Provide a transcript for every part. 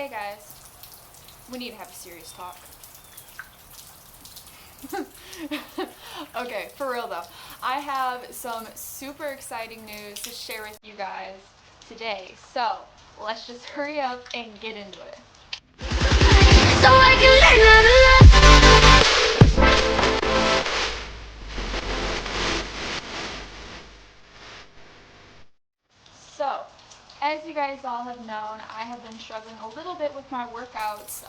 Hey guys, we need to have a serious talk. Okay, for real though. I have some super exciting news to share with you guys today. So, let's just hurry up and get into it. So I So, as you guys all have known, I have been struggling a little bit with my workouts,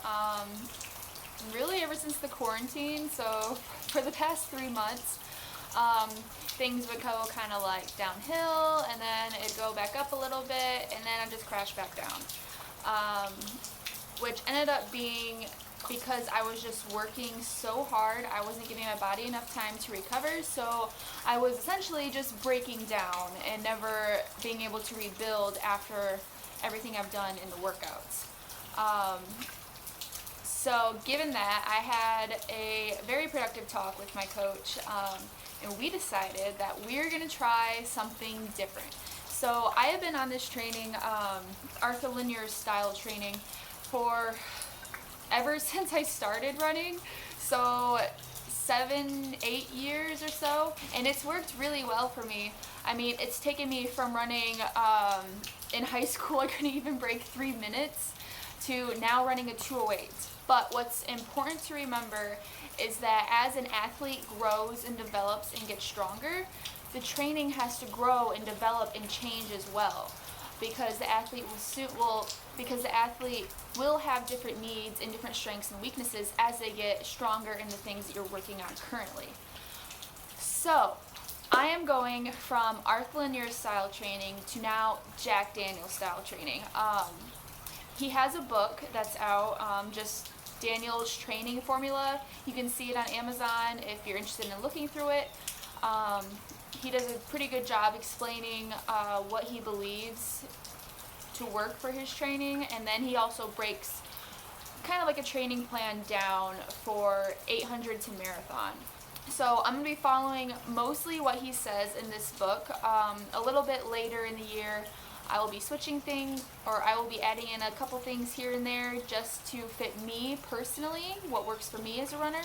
really ever since the quarantine. So, for the past 3 months, things would go kind of like downhill, and then it'd go back up a little bit, and then I'd just crash back down. Which ended up being because I was just working so hard. I wasn't giving my body enough time to recover, so I was essentially just breaking down and never being able to rebuild after everything I've done in the workouts. So given that, I had a very productive talk with my coach, and we decided that we're going to try something different. So I have been on this training, Arthur Lydiard style training, for ever since I started running, so 7-8 years or so, and it's worked really well for me. I mean, it's taken me from running in high school, I couldn't even break 3 minutes, to now running a 2:08. But what's important to remember is that as an athlete grows and develops and gets stronger, the training has to grow and develop and change as well, because the athlete will have different needs and different strengths and weaknesses as they get stronger in the things that you're working on currently. So I am going from Arthur Lydiard style training to now Jack Daniel's style training. He has a book that's out, just Daniel's training formula. You can see it on Amazon if you're interested in looking through it. He does a pretty good job explaining what he believes to work for his training, and then he also breaks kind of like a training plan down for 800 to marathon. So I'm going to be following mostly what he says in this book. A little bit later in the year, I will be switching things, or I will be adding in a couple things here and there just to fit me personally, what works for me as a runner.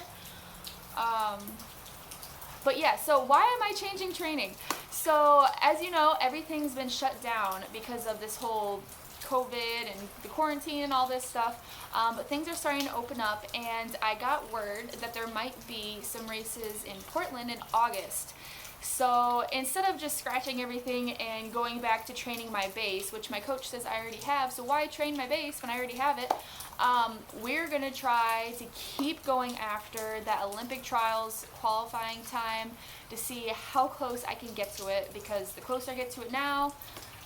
But yeah, so why am I changing training? So as you know, everything's been shut down because of this whole COVID and the quarantine and all this stuff. But things are starting to open up, and I got word that there might be some races in Portland in August. So instead of just scratching everything and going back to training my base, which my coach says I already have, so why train my base when I already have it? We're going to try to keep going after that Olympic trials qualifying time to see how close I can get to it, because the closer I get to it now,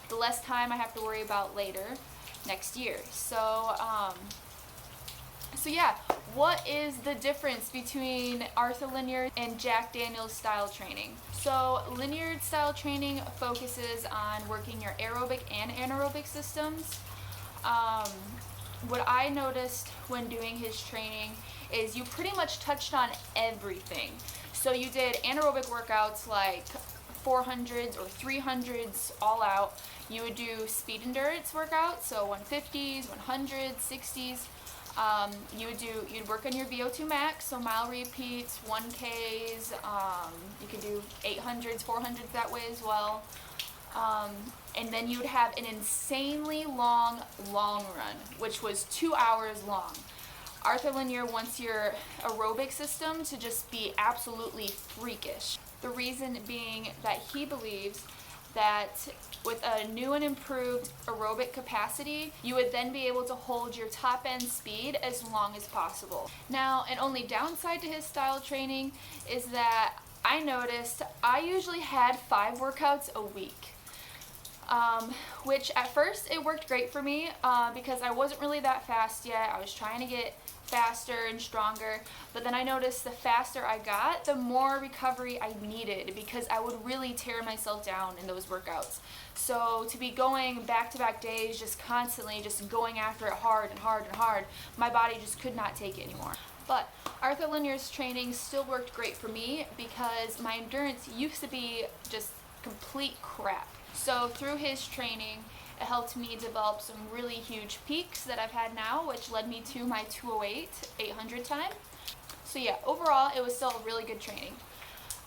the less time I have to worry about later next year. So yeah, what is the difference between Arthur Lydiard and Jack Daniel's style training? So Lydiard style training focuses on working your aerobic and anaerobic systems. What I noticed when doing his training is you pretty much touched on everything. So you did anaerobic workouts like 400s or 300s all out. You would do speed endurance workouts, so 150s, 100s, 60s. You'd work on your VO2 max, so mile repeats, 1Ks. You could do 800s, 400s that way as well. And then you would have an insanely long run, which was 2 hours long. Arthur Lydiard wants your aerobic system to just be absolutely freakish. The reason being that he believes that with a new and improved aerobic capacity, you would then be able to hold your top end speed as long as possible. Now, an only downside to his style training is that I noticed I usually had 5 workouts a week. Which at first it worked great for me because I wasn't really that fast yet. I was trying to get faster and stronger, but then I noticed the faster I got, the more recovery I needed, because I would really tear myself down in those workouts. So to be going back-to-back days, just constantly just going after it hard and hard and hard, my body just could not take it anymore. But Arthur Lydiard's training still worked great for me because my endurance used to be just complete crap. So through his training It helped me develop some really huge peaks that I've had now, which led me to my 208 800 time. So yeah, overall it was still a really good training.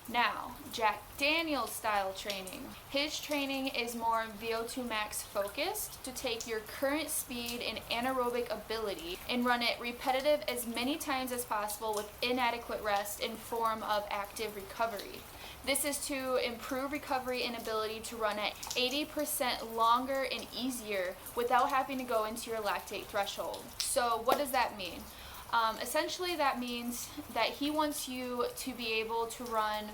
Now, Jack Daniel's style training. His training is more VO2 max focused to take your current speed and anaerobic ability and run it repetitive as many times as possible with inadequate rest in form of active recovery. This is to improve recovery and ability to run at 80% longer and easier without having to go into your lactate threshold. So what does that mean? Essentially that means that he wants you to be able to run,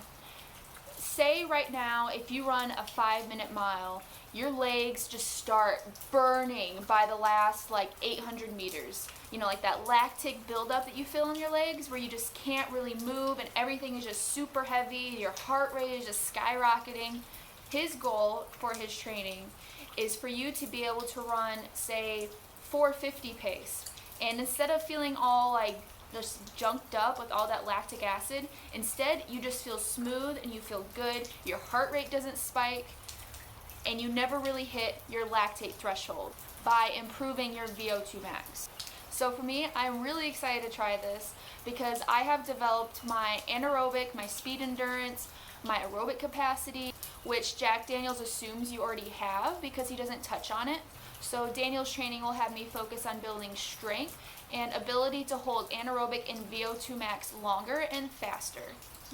say right now, if you run a 5-minute mile, your legs just start burning by the last like 800 meters. You know, like that lactic buildup that you feel in your legs where you just can't really move and everything is just super heavy, your heart rate is just skyrocketing. His goal for his training is for you to be able to run, say, 450 pace. And instead of feeling all like just junked up with all that lactic acid, instead you just feel smooth and you feel good, your heart rate doesn't spike, and you never really hit your lactate threshold by improving your VO2 max. So for me, I'm really excited to try this because I have developed my anaerobic, my speed endurance, my aerobic capacity, which Jack Daniels assumes you already have because he doesn't touch on it. So Daniel's training will have me focus on building strength and ability to hold anaerobic and VO2 max longer and faster.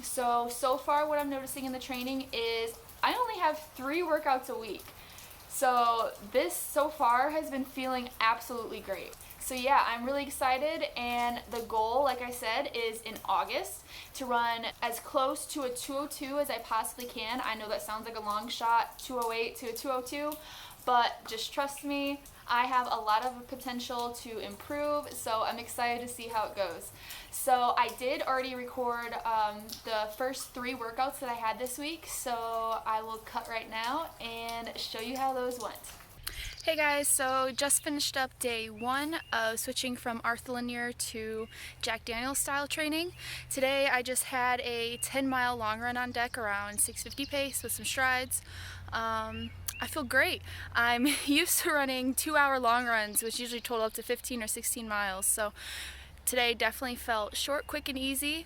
So far what I'm noticing in the training is I only have 3 workouts a week. So this so far has been feeling absolutely great. So yeah, I'm really excited, and the goal, like I said, is in August to run as close to a 202 as I possibly can. I know that sounds like a long shot, 208 to a 202, but just trust me, I have a lot of potential to improve, so I'm excited to see how it goes. So I did already record the first 3 workouts that I had this week, so I will cut right now and show you how those went. Hey guys, so just finished up day 1 of switching from Lydiard to Jack Daniel's style training. Today I just had a 10-mile long run on deck around 650 pace with some strides. I feel great. I'm used to running 2-hour long runs, which usually total up to 15 or 16 miles. So today definitely felt short, quick, and easy.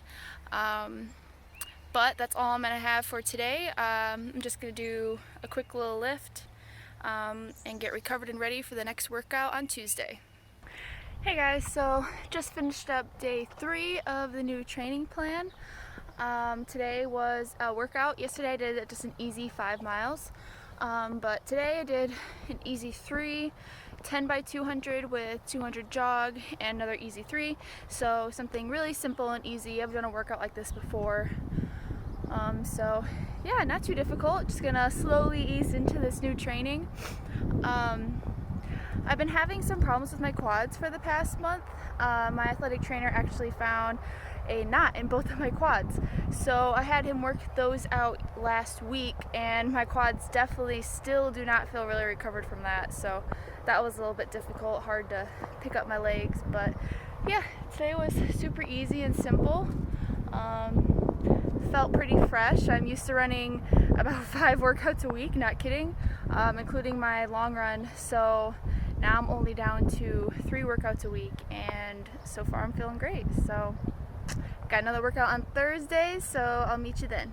But that's all I'm going to have for today. I'm just going to do a quick little lift and get recovered and ready for the next workout on Tuesday. Hey guys, so just finished up day 3 of the new training plan. Today was a workout. Yesterday I did just an easy 5 miles. But today I did an easy 3, 10 by 200 with 200 jog, and another easy 3. So something really simple and easy. I've done a workout like this before. So yeah, not too difficult. Just gonna slowly ease into this new training. I've been having some problems with my quads for the past month. My athletic trainer actually found a knot in both of my quads. So I had him work those out last week, and my quads definitely still do not feel really recovered from that. So that was a little bit difficult, hard to pick up my legs. But yeah, today was super easy and simple. Felt pretty fresh. I'm used to running about 5 workouts a week, not kidding, including my long run. So now I'm only down to 3 workouts a week, and so far I'm feeling great. So got another workout on Thursday, so I'll meet you then.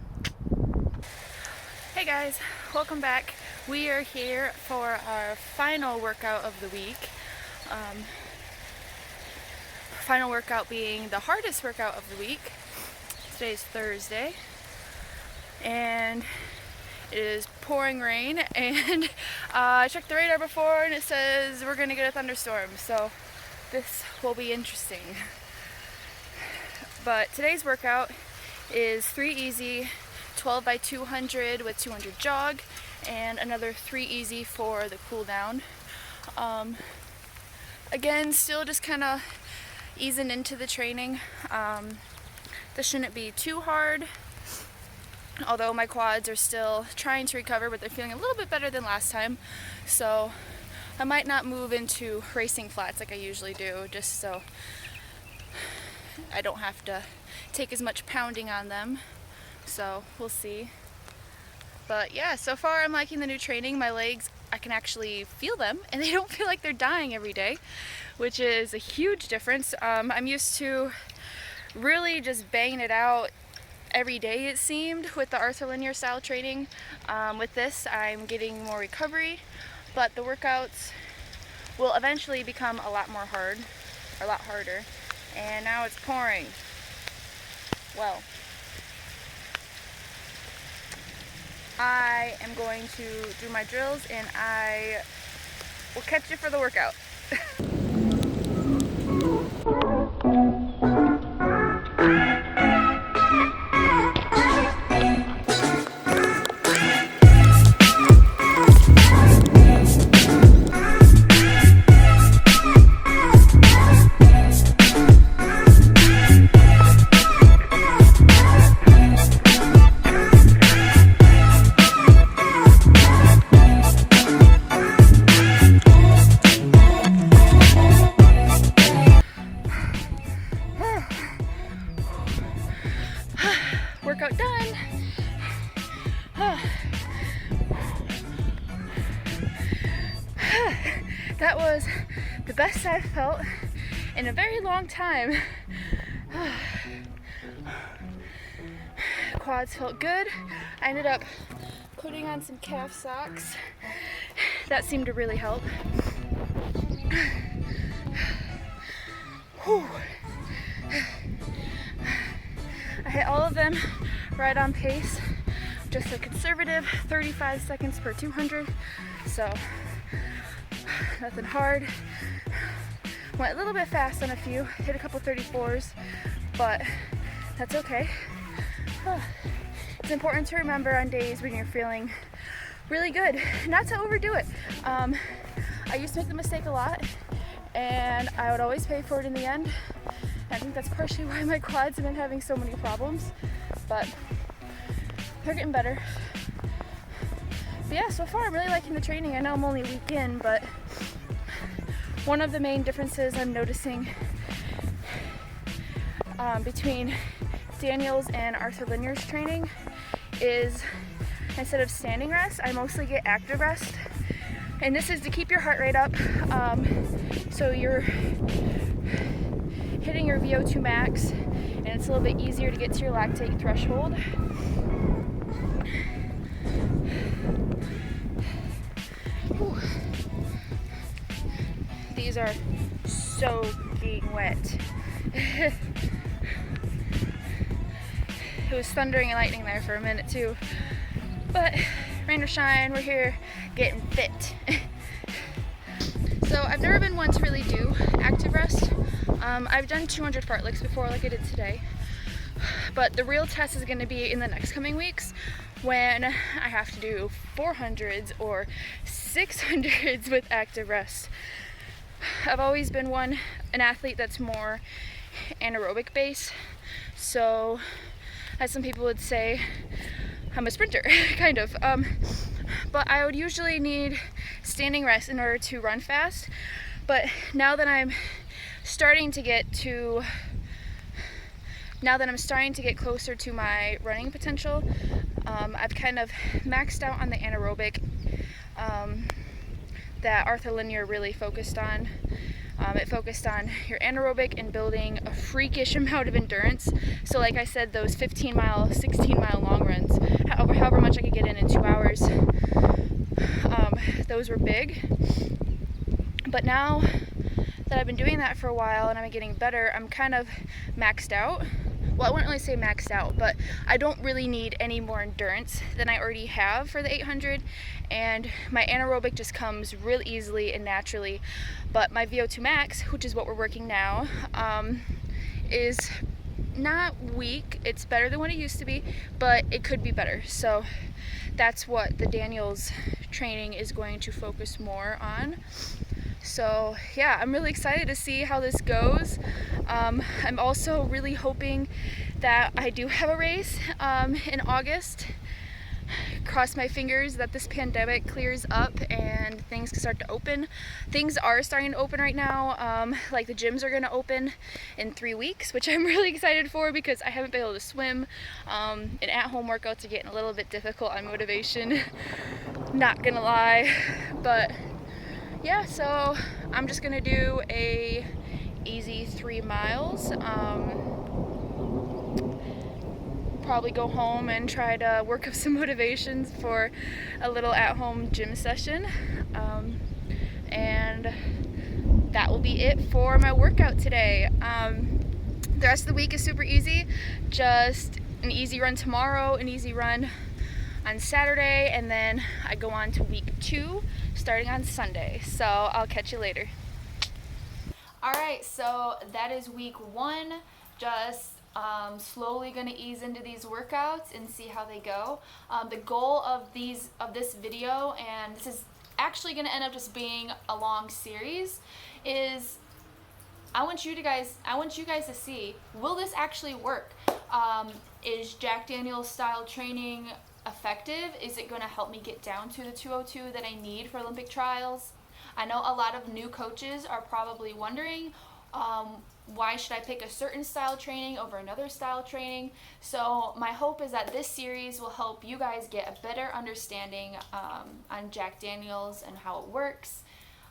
Hey guys, welcome back. We are here for our final workout of the week. Final workout being the hardest workout of the week. Today's Thursday, and it is pouring rain, and I checked the radar before and it says we're gonna get a thunderstorm, so this will be interesting. But today's workout is 3 easy, 12 by 200 with 200 jog, and another 3 easy for the cool down. Again, still just kind of easing into the training. This shouldn't be too hard, although my quads are still trying to recover, but they're feeling a little bit better than last time. So I might not move into racing flats like I usually do, just so I don't have to take as much pounding on them. So we'll see. But yeah, so far I'm liking the new training. My legs, I I can actually feel them and they don't feel like they're dying every day, which is a huge difference. I'm used to really just banging it out every day, it seemed, with the artholinear style training. With this, I'm getting more recovery, but the workouts will eventually become a lot harder. And now it's pouring. Well, I am going to do my drills and I will catch you for the workout. Workout done. That was the best I've felt in a very long time. Quads felt good. I ended up putting on some calf socks. That seemed to really help. Whew. I hit all of them right on pace, just a conservative 35 seconds per 200, so nothing hard. Went a little bit fast on a few, hit a couple 34s, but that's okay. It's important to remember on days when you're feeling really good, not to overdo it. I used to make the mistake a lot, and I would always pay for it in the end. I think that's partially why my quads have been having so many problems, but they're getting better. But yeah, so far I'm really liking the training. I know I'm only a week in, but one of the main differences I'm noticing between Daniel's and artholinear's training is instead of standing rest, I mostly get active rest. And this is to keep your heart rate up, so you're hitting your VO2 max, and it's a little bit easier to get to your lactate threshold. Whew. These are soaking wet. It was thundering and lightning there for a minute too, but rain or shine, we're here getting fit. So I've never been one to really do active rest. I've done 200 fartleks before, like I did today, but the real test is going to be in the next coming weeks when I have to do 400s or 600s with active rest. I've always been an athlete that's more anaerobic based, so as some people would say, I'm a sprinter, kind of. But I would usually need standing rest in order to run fast. But now that I'm starting to get closer to my running potential, I've kind of maxed out on the anaerobic that artholinear really focused on. It focused on your anaerobic and building a freakish amount of endurance. So like I said, those 15-mile, 16-mile long runs, however much I could get in 2 hours, those were big. But now that I've been doing that for a while and I'm getting better, I'm kind of maxed out. Well, I wouldn't really say maxed out, but I don't really need any more endurance than I already have for the 800, and my anaerobic just comes real easily and naturally. But my VO2 max, which is what we're working now, is not weak. It's better than what it used to be, but it could be better. So that's what the Daniel's training is going to focus more on. So yeah, I'm really excited to see how this goes. I'm also really hoping that I do have a race in August. Cross my fingers that this pandemic clears up and things can start to open. Things are starting to open right now. Like the gyms are going to open in 3 weeks, which I'm really excited for because I haven't been able to swim. And at-home workouts are getting a little bit difficult on motivation. not gonna lie. But yeah, so I'm just gonna do a easy 3 miles. Probably go home and try to work up some motivations for a little at-home gym session. And that will be it for my workout today. The rest of the week is super easy. Just an easy run tomorrow, an easy run on Saturday, and then I go on to week 2 starting on Sunday. So I'll catch you later. Alright, so that is week 1. Just slowly gonna ease into these workouts and see how they go. The goal of this video, and this is actually gonna end up just being a long series, is I want you guys to see, will this actually work? Is Jack Daniel's style training effective? Is it going to help me get down to the 202 that I need for Olympic trials? I know a lot of new coaches are probably wondering, why should I pick a certain style training over another style training? So my hope is that this series will help you guys get a better understanding on Jack Daniel's and how it works,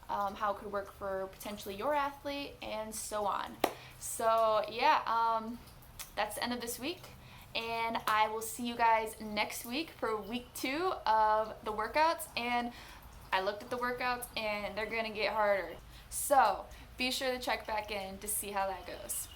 how it could work for potentially your athlete, and so on. So yeah, that's the end of this week, and I will see you guys next week for week 2 of the workouts. And I looked at the workouts and they're gonna get harder, so be sure to check back in to see how that goes.